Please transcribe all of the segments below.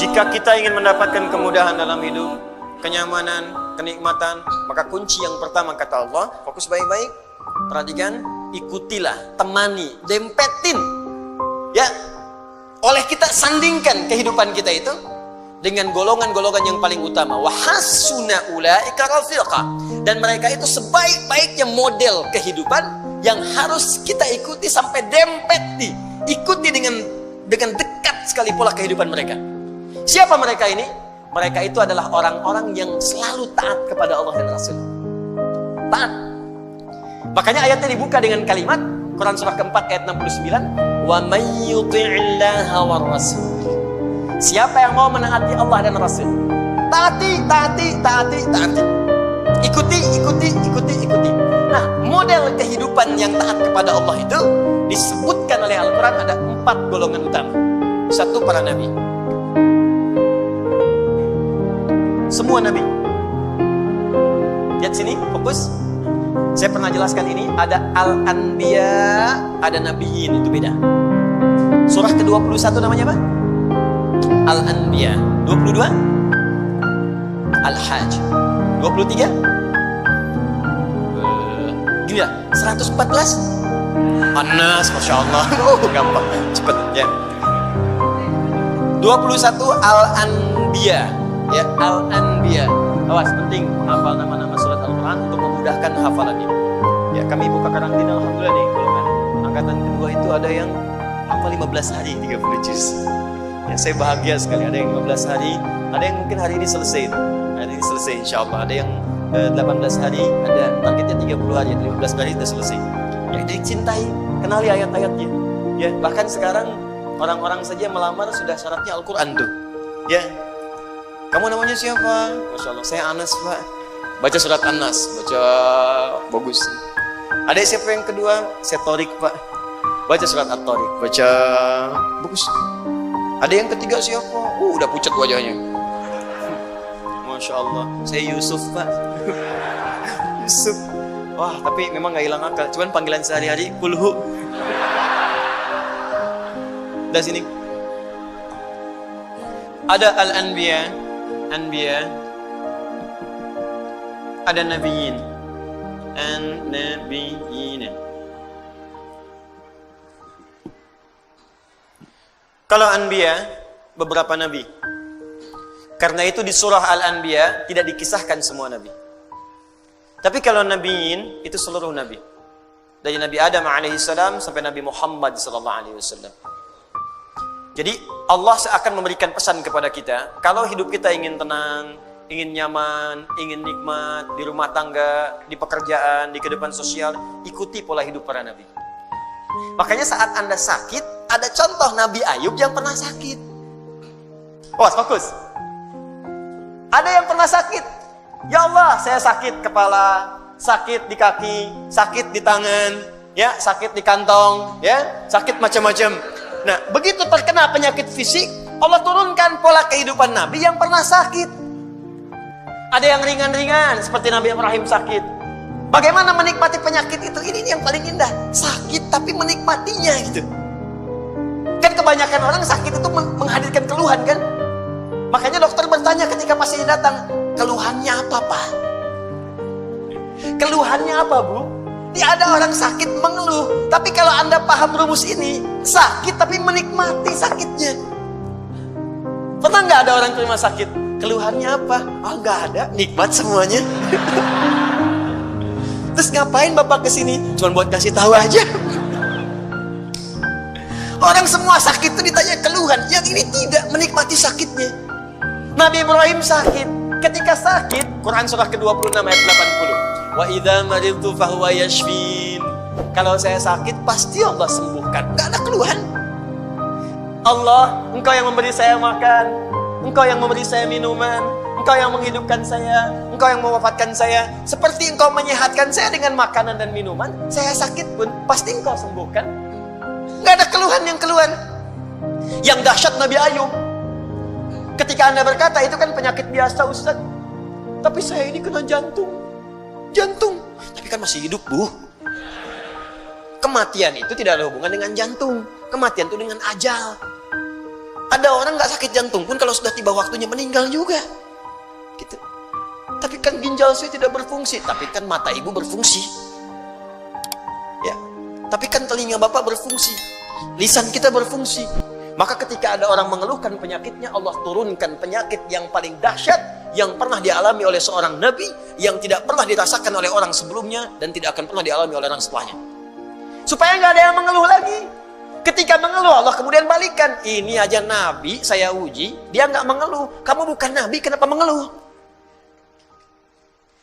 Jika kita ingin mendapatkan kemudahan dalam hidup, kenyamanan, kenikmatan, maka kunci yang pertama kata Allah, fokus baik-baik, perhatikan, ikutilah, temani, dempetin. Ya, oleh kita sandingkan kehidupan kita itu dengan golongan-golongan yang paling utama. Wa hasuna ulaika rafiqa. Dan mereka itu sebaik-baiknya model kehidupan yang harus kita ikuti sampai dempet, ikuti dengan dekat sekali pola kehidupan mereka. Siapa mereka ini? Mereka itu adalah orang-orang yang selalu taat kepada Allah dan Rasul. Taat. Makanya ayatnya dibuka dengan kalimat Quran surah keempat ayat 69, wa may yuti'illaha war rasul. Siapa yang mau menaati Allah dan Rasul, taati. Ikuti. Nah, model kehidupan yang taat kepada Allah itu disebutkan oleh Al-Quran ada 4 golongan utama. 1, para nabi. Semua nabi. Lihat sini, fokus. Saya pernah jelaskan ini, ada Al-Anbiya, ada Nabiyin, itu beda. Surah ke-21 namanya apa? Al-Anbiya. 22 Al-Hajj. 23 gini lah, 114 An-Nas, Masya Allah. Gampang, cepet ya. 21 Al-Anbiya. Ya, Al-Anbiya. Awas, penting menghafal nama-nama surat Al-Quran untuk memudahkan hafalannya. Ya, kami buka karantina, alhamdulillah nih, golongan angkatan kedua itu ada yang hafal 15 hari 30 juz. Ya, saya bahagia sekali. Ada yang 15 hari, ada yang mungkin hari ini selesai. Hari ini selesai insya Allah. Ada yang 18 hari, ada targetnya 30 hari, 15 hari sudah selesai. Ya, dicintai, kenali ayat-ayatnya. Ya, bahkan sekarang orang-orang saja melamar sudah syaratnya Al-Quran tuh. Ya, kamu namanya siapa? Masya Allah, saya Anas Pak. Baca surat An-Nas, baca bagus. Ada siapa yang kedua? Saya Torik Pak. Baca surat At-Torik, baca bagus. Ada yang ketiga siapa? Udah pucat wajahnya. Masya Allah, saya Yusuf Pak. Yusuf. Wah, tapi memang gak hilang akal. Cuman panggilan sehari-hari kulhu. Dari sini. Ada Al-Anbiya, ada Nabiyin, Kalau Anbiya, beberapa nabi. Karena itu di surah Al-Anbiya tidak dikisahkan semua nabi. Tapi kalau Nabiyin itu seluruh nabi. Dari Nabi Adam alaihissalam sampai Nabi Muhammad sallallahu alaihi wasallam. Jadi Allah akan memberikan pesan kepada kita, kalau hidup kita ingin tenang, ingin nyaman, ingin nikmat di rumah tangga, di pekerjaan, di kehidupan sosial, ikuti pola hidup para nabi. Makanya saat Anda sakit, ada contoh Nabi Ayub yang pernah sakit. Oh, fokus. Ada yang pernah sakit. Ya Allah, saya sakit kepala, sakit di kaki, sakit di tangan, ya, sakit di kantong, ya, sakit macam-macam. Nah, begitu terkena penyakit fisik, Allah turunkan pola kehidupan Nabi yang pernah sakit. Ada yang ringan-ringan, seperti Nabi Ibrahim sakit. Bagaimana menikmati penyakit itu? Ini yang paling indah. Sakit tapi menikmatinya gitu. Kan kebanyakan orang sakit itu menghadirkan keluhan kan? Makanya dokter bertanya ketika pasien datang, keluhannya apa Pak? Keluhannya apa Bu? Tidak ada orang sakit mengeluh. Tapi kalau Anda paham rumus ini, sakit tapi menikmati sakitnya. Pernah nggak ada orang ke rumah sakit? Keluhannya apa? Oh, nggak ada, nikmat semuanya. Terus ngapain Bapak kesini? Cuma buat kasih tahu aja. Orang semua sakit itu ditanya keluhan, yang ini tidak menikmati sakitnya. Nabi Ibrahim sakit. Ketika sakit, Quran surah ke-26 ayat 80. Wa idza maridtu fahuwa yashfin. Kalau saya sakit, pasti Allah sembuhkan. Gak ada keluhan. Allah, Engkau yang memberi saya makan, Engkau yang memberi saya minuman, Engkau yang menghidupkan saya, Engkau yang mewafatkan saya. Seperti Engkau menyehatkan saya dengan makanan dan minuman, saya sakit pun pasti Engkau sembuhkan. Gak ada keluhan yang keluhan. Yang dahsyat Nabi Ayub, ketika Anda berkata itu kan penyakit biasa Ustaz, tapi saya ini kena jantung, tapi kan masih hidup Bu. Kematian itu tidak ada hubungan dengan jantung. Kematian itu dengan ajal. Ada orang nggak sakit jantung pun kalau sudah tiba waktunya meninggal juga. Gitu. Tapi kan ginjal saya tidak berfungsi, tapi kan mata ibu berfungsi. Ya. Tapi kan telinga bapak berfungsi. Lisan kita berfungsi. Maka ketika ada orang mengeluhkan penyakitnya, Allah turunkan penyakit yang paling dahsyat yang pernah dialami oleh seorang nabi, yang tidak pernah dirasakan oleh orang sebelumnya dan tidak akan pernah dialami oleh orang setelahnya. Supaya nggak ada yang mengeluh lagi. Ketika mengeluh, Allah kemudian balikan. Ini aja nabi saya uji, dia nggak mengeluh. Kamu bukan nabi, kenapa mengeluh?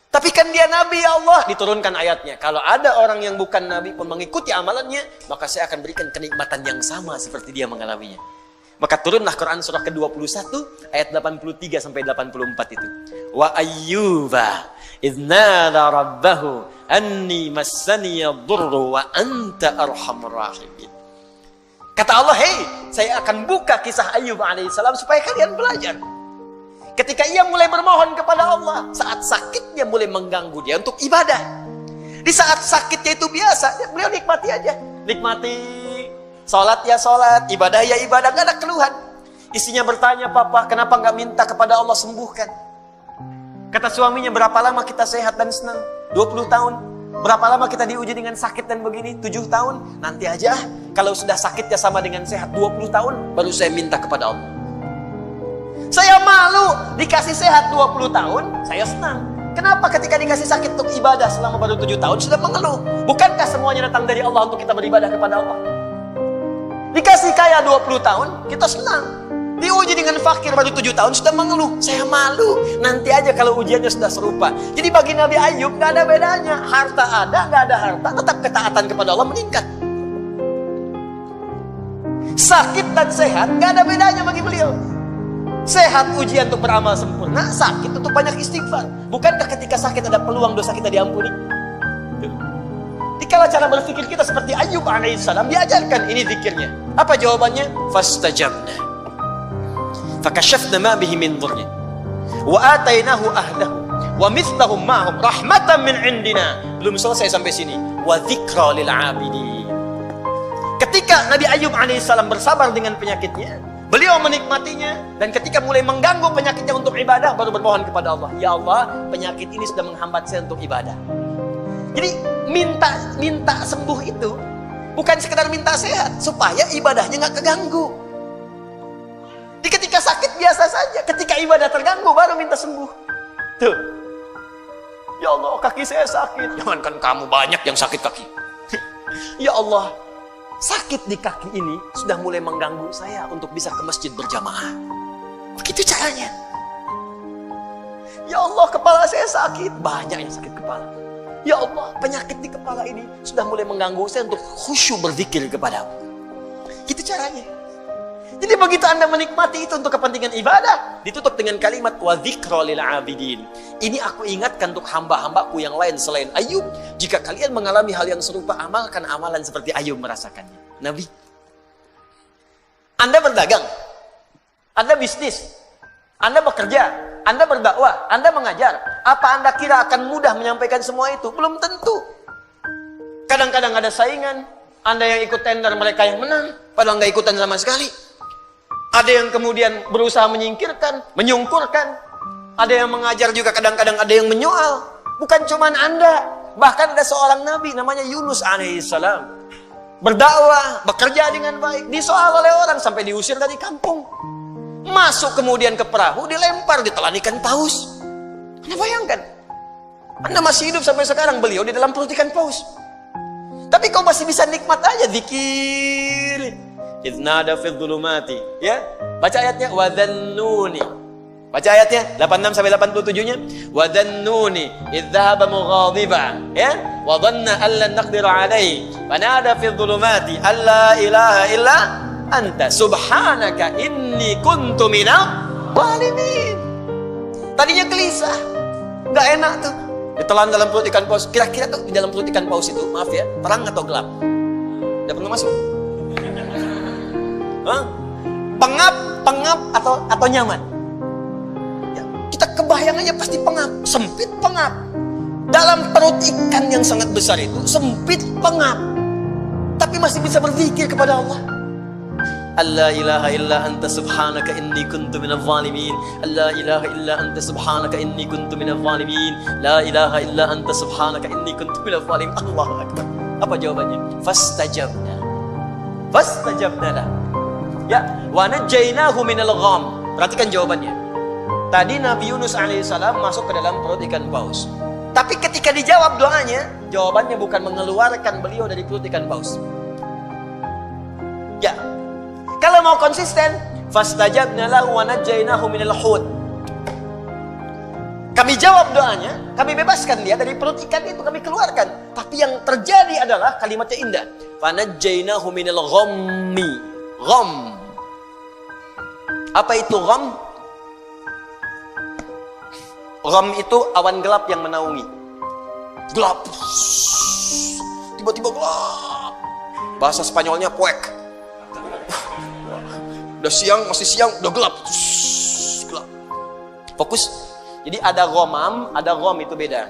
Tapi kan dia nabi, ya Allah. Diturunkan ayatnya. Kalau ada orang yang bukan nabi pun mengikuti amalannya, maka saya akan berikan kenikmatan yang sama seperti dia mengalaminya. Maka turunlah Quran surah ke-21 ayat 83 sampai 84 itu. Wa ayyuba idz nada rabbahu anni massani yadurru wa anta arhamur rahimin. Kata Allah, "Hei, saya akan buka kisah Ayyub alaihissalam supaya kalian belajar." Ketika ia mulai bermohon kepada Allah, saat sakitnya mulai mengganggu dia untuk ibadah. Di saat sakitnya itu biasa, beliau nikmati aja. Nikmati, sholat ya sholat, ibadah ya ibadah, gak ada keluhan. Istrinya bertanya, "Papa, kenapa gak minta kepada Allah sembuhkan?" Kata suaminya, "Berapa lama kita sehat dan senang? 20 tahun. Berapa lama kita diuji dengan sakit dan begini? 7 tahun. Nanti aja, kalau sudah sakitnya sama dengan sehat 20 tahun, baru saya minta kepada Allah." Saya malu dikasih sehat 20 tahun, saya senang. Kenapa ketika dikasih sakit untuk ibadah selama baru 7 tahun sudah mengeluh? Bukankah semuanya datang dari Allah untuk kita beribadah kepada Allah? Dikasih kaya 20 tahun, kita senang. Diuji dengan fakir baru 7 tahun sudah mengeluh. Saya malu. Nanti aja kalau ujiannya sudah serupa. Jadi bagi Nabi Ayyub gak ada bedanya. Harta ada, gak ada harta, tetap ketaatan kepada Allah meningkat. Sakit dan sehat gak ada bedanya bagi beliau. Sehat ujian untuk beramal sempurna, sakit untuk banyak istighfar. Bukankah ketika sakit ada peluang dosa kita diampuni? Dikala cara berpikir kita seperti Ayyub alaihissalam, diajarkan ini zikirnya. Apa jawabannya? Fastajabna fakashafna ma bihi min dhurrin wa atainahu ahlahu wa mithlahum ma'hum rahmatan min indina. Belum selesai sampai sini. Wa dzikra lil 'abidin. Ketika Nabi Ayyub alaihissalam bersabar dengan penyakitnya, beliau menikmatinya, dan ketika mulai mengganggu penyakitnya untuk ibadah, baru bermohon kepada Allah, "Ya Allah, penyakit ini sudah menghambat saya untuk ibadah." Jadi minta sembuh itu bukan sekedar minta sehat, supaya ibadahnya nggak keganggu. Di ketika sakit biasa saja, ketika ibadah terganggu baru minta sembuh. Tuh, "Ya Allah, kaki saya sakit." Jangankan kamu, banyak yang sakit kaki. "Ya Allah, sakit di kaki ini sudah mulai mengganggu saya untuk bisa ke masjid berjamaah." Begitu caranya. "Ya Allah, kepala saya sakit." Banyak yang sakit kepala. "Ya Allah, penyakit di kepala ini sudah mulai mengganggu saya untuk khusyuk berzikir kepadamu." Gitu caranya. Jadi begitu Anda menikmati itu untuk kepentingan ibadah, ditutup dengan kalimat wa dzikra lil 'abidin. Ini aku ingatkan untuk hamba-hambaku yang lain selain Ayyub. Jika kalian mengalami hal yang serupa, amalkan amalan seperti Ayyub merasakannya. Nabi, Anda berdagang, Anda bisnis, Anda bekerja, Anda berdakwah, Anda mengajar. Apa Anda kira akan mudah menyampaikan semua itu? Belum tentu. Kadang-kadang ada saingan. Anda yang ikut tender, mereka yang menang, padahal nggak ikutan sama sekali. Ada yang kemudian berusaha menyingkirkan, menyungkurkan. Ada yang mengajar juga, kadang-kadang ada yang menyoal. Bukan cuma Anda, bahkan ada seorang nabi namanya Yunus alaihissalam. Berdakwah, bekerja dengan baik, disoal oleh orang sampai diusir dari kampung. Masuk kemudian ke perahu, dilempar, ditelan ikan paus. Anda bayangkan, Anda masih hidup sampai sekarang, beliau di dalam perut ikan paus. Tapi kau masih bisa nikmat aja zikir. Idnada fil dhulumati, ya. Baca ayatnya wa dhannuni. Baca ayatnya 86 sampai 87-nya. Wa dhannuni idh dhahaba mughadiba, ya. Wa dhanna an lan naqdir alayhi. Fanada fil dhulumati alla ilaha illa anta subhanaka inni kuntu minadh dhalimin. Tadinya gelisah, enggak enak tuh. Ditelan dalam perut ikan paus. Kira-kira tuh di dalam perut ikan paus itu, maaf ya, terang atau gelap? Udah pernah masuk? Hah? Pengap atau nyaman? Ya, kita kebayangannya pasti pengap, sempit pengap. Dalam perut ikan yang sangat besar itu, sempit pengap. Tapi masih bisa berzikir kepada Allah. alla ilaha illa anta subhanaka inni kuntu minadh dhalimin, alla ilaha illa anta subhanaka inni kuntu minadh dhalimin, la ilaha illa anta subhanaka inni kuntu minadh dhalimin. Allahu akbar. Apa jawabannya? Fastajabna lah. Ya, wa najjaynahu minal gham. Perhatikan jawabannya. Tadi Nabi Yunus alaihissalam masuk ke dalam perut ikan paus. Tapi ketika dijawab doanya, jawabannya bukan mengeluarkan beliau dari perut ikan paus. Ya, kalau mau konsisten, fastajabna lahu wa najjaynahu minal hut. Kami jawab doanya, kami bebaskan dia dari perut ikan itu, kami keluarkan. Tapi yang terjadi adalah kalimatnya indah. Fanajjaynahu minal ghammi. Gham. Apa itu gham? Gham itu awan gelap yang menaungi. Gelap. Tiba-tiba gelap. Bahasa Spanyolnya puek. Udah siang, masih siang, udah gelap. Gelap. Fokus. Jadi ada ghamam, ada gham, itu beda.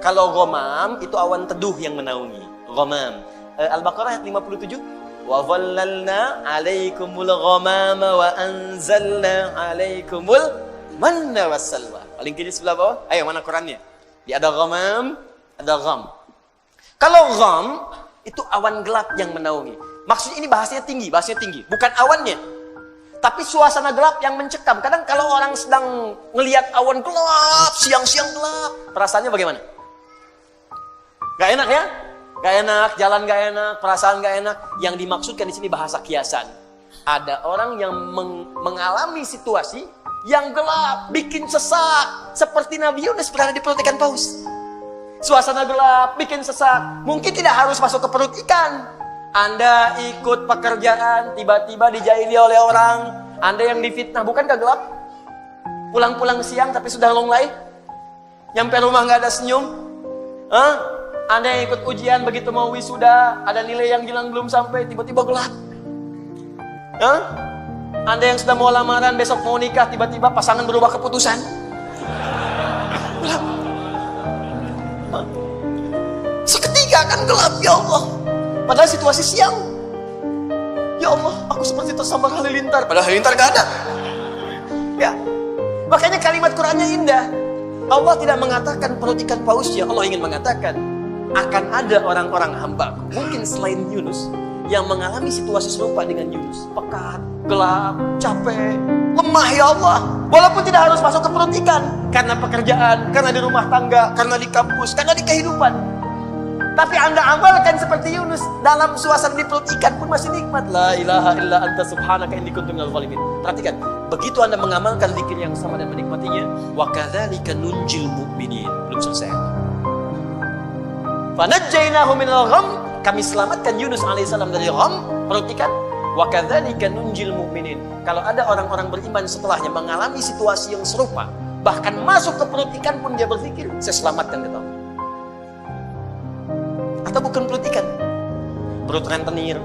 Kalau ghamam itu awan teduh yang menaungi. Ghamam. Al-Baqarah ayat 57. Wa dhallalna 'alaikumul ghamama wa anzalna 'alaikumul manna wassalwa. Paling kiri sebelah bawah. Ayo, mana Qurannya? Di ada ghamam, ada gham. Kalau gham itu awan gelap yang menaungi. Maksudnya ini bahasanya tinggi, bukan awannya. Tapi suasana gelap yang mencekam. Kadang kalau orang sedang ngelihat awan gelap, siang-siang gelap, perasaannya bagaimana? Gak enak ya? Gak enak, jalan gak enak, perasaan gak enak. Yang dimaksudkan di sini bahasa kiasan. Ada orang yang mengalami situasi yang gelap, bikin sesak, seperti Nabi Yunus berada di perut ikan paus. Suasana gelap, bikin sesak. Mungkin tidak harus masuk ke perut ikan. Anda ikut pekerjaan, tiba-tiba dijahili oleh orang. Anda yang difitnah, bukankah gelap? Pulang-pulang siang tapi sudah longlai. Nyampe rumah nggak ada senyum. Anda yang ikut ujian, begitu mau wisuda, ada nilai yang hilang belum sampai, tiba-tiba gelap. Anda yang sudah mau lamaran, besok mau nikah, tiba-tiba pasangan berubah keputusan. Gelap. Seketika akan gelap, ya Allah. Padahal situasi siang. Ya Allah, aku seperti tersambar halilintar. Padahal halilintar gak ada. Ya, makanya kalimat Qurannya indah. Allah tidak mengatakan perut ikan pausnya. Allah ingin mengatakan akan ada orang-orang hamba-Ku, mungkin selain Yunus, yang mengalami situasi serupa dengan Yunus. Pekat, gelap, capek, lemah, ya Allah. Walaupun tidak harus masuk ke perut ikan. Karena pekerjaan, karena di rumah tangga, karena di kampus, karena di kehidupan. Tapi Anda amalkan seperti Yunus, dalam suasana di perut ikan pun masih nikmat. La ilaha illa anta subhanaka inni kuntu minadh dhalimin. Perhatikan, begitu Anda mengamalkan zikir yang sama dan menikmatinya, wa kadzalika nunjil mu'minin. Belum selesai. Fanajjaynahu minal gham, kami selamatkan Yunus alaihissalam dari gham, perut ikan. Wa kadzalika nunjil mu'minin. Kalau ada orang-orang beriman setelahnya mengalami situasi yang serupa, bahkan masuk ke perut ikan pun dia berpikir, saya selamatkan dia. Atau bukan perut ikan, perut rentenir,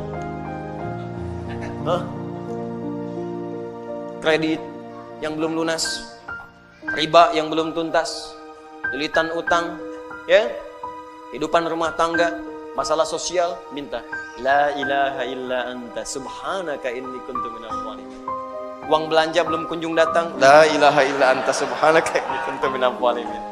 kredit yang belum lunas, riba yang belum tuntas, lilitan utang, ya, kehidupan rumah tangga, masalah sosial, minta la ilaha illa anta subhanaka inni kuntu minadh dhalimin. Uang belanja belum kunjung datang, la ilaha illa anta subhanaka inni kuntu minadh dhalimin.